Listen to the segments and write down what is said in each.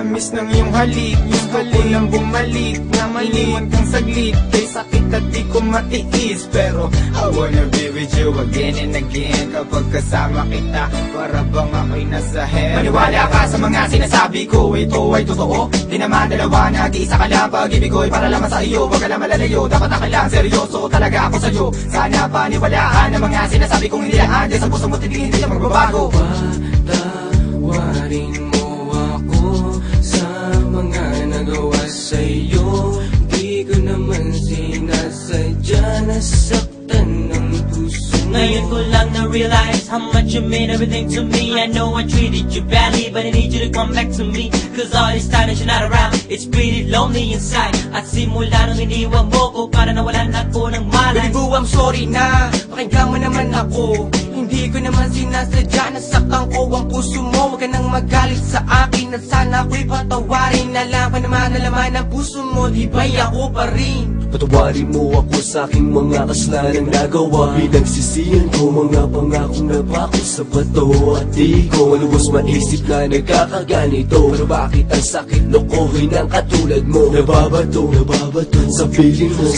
Namiss ng iyong halik, gusto ko lang bumalik na iniwan kang saglit, kay sakit at di ko matiis. Pero I wanna be with you again and again. Kapag kasama kita, para bang ako'y nasa heaven. Maniwala ka sa mga sinasabi ko, ito ay totoo. Di naman dalawa, nag-iisa ka lang. Pag-ibig ko'y para lamang sa iyo, wag ka lang malalayo. Dapat ka lang seryoso, talaga ako sa'yo. Sana paniwalaan ang mga sinasabi kong hindi lang sa puso mo, hindi siya magbabago. Patawarin mo ako sa mga nagawa sa'yo. Di ko naman sinasadya, nasaktan ng puso mo. Ngayon ko lang na-realize how much you mean everything to me. I know I treated you badly, but I need you to come back to me. Cause all this time that you're not around, it's pretty lonely inside. At simula nung iniwan mo ko, para nawalan ako ng malay. Baby boo, I'm sorry na, pakinggan mo naman ako. Hindi ko naman sinasadya, nasaktan ko ang puso mo. Huwag ka nang magalit sa akin, at sana ako'y patawarin. Alam pa naman na laman ng puso mo, di ba'y ako pa rin? Patawarin mo ako sa aking mga kasalanan nagawa. Pinagsisihan ko mga pangakong napako sa bato. At di ko lubos maisip na nagkakaganito. Pero bakit ang sakit lokohin ang katulad mo? Nababato sa piling mo,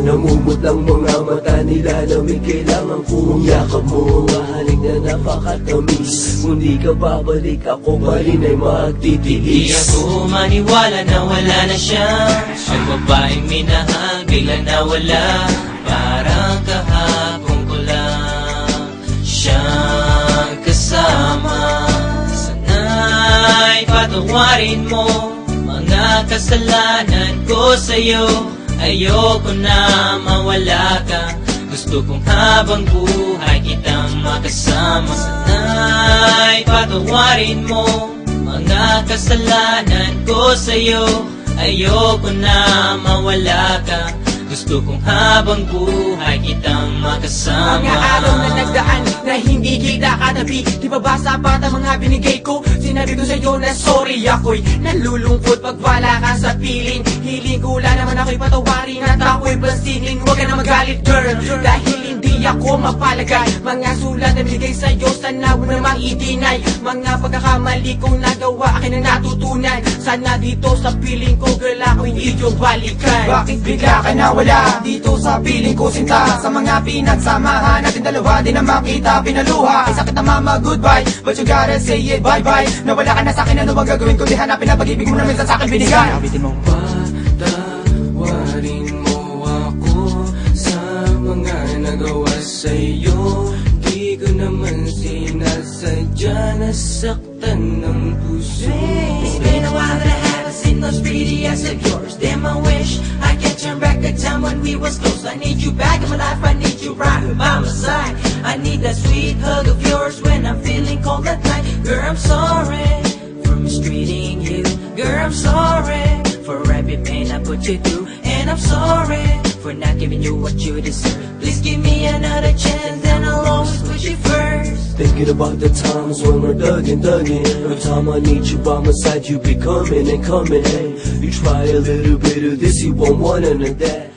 namumot ang mga mata nila na may kailangan kong yakap mo. Mahalik na napakatamis, kung di ka babalik ako pa rin ay magtitiis. Di ako maniwala na wala na siya. Ang babaeng minahal bigla nawala. Parang kahapon ko lang siyang kasama. Sana'y patawarin mo mga kasalanan ko sa'yo. Ayoko na mawala ka, gusto kong habang buhay kitang makasama. Sana'y patawarin mo mga kasalanan ko sa'yo. Ayoko na mawala ka, gusto kong habang buhay kitang makasama. Mga araw na nagdaan na hindi kita katabi, di ba ba sapat ang mga binigay ko? Sinabi ko sa'yo na sorry, ako'y nalulungkot pag wala ka sa piling. Hiling ko lang naman ako'y patawarin at ako'y pansinin. Huwag ka na magalit girl, dahil hindi ako mapalagay. Mga sulat na binigay sa'yo, sana mo namang i-deny. Mga pagkakamali kong nagawa, akin ang natutunan. Sana dito sa piling ko girl, ako'y iyong balikan. Bakit bigla ka nawala dito sa piling ko sinta? Sa mga pinagsamahan natin dalawa, di na makita pinaluha. Ay sakit na mama, goodbye, but you gotta say it, bye-bye. Nawala ka na sa'kin, ano bang gagawin ko? Di hanapin na pag-ibig mo na minsan sa'kin binigay. Abitin mo. Patawarin mo ako sa mga nagawa sa'yo. Di ko naman sinasadya, nasaktan ng puso. It's been a while that I haven't seen those pretty eyes of yours. Damn, I wish I could turn back the time when we was close. I need you back in my life, I need you right by my side. I need that sweet hug of yours when I'm feeling cold at night. Girl, I'm sorry for mistreating you. Girl, I'm sorry for every pain I put you through. And I'm sorry for not giving you what you deserve. Please give me another chance and I'll always put you first. Thinking about the times when we're thugging. Every time I need you by my side, you be coming and coming. Hey, you try a little bit of this, you won't want none of that.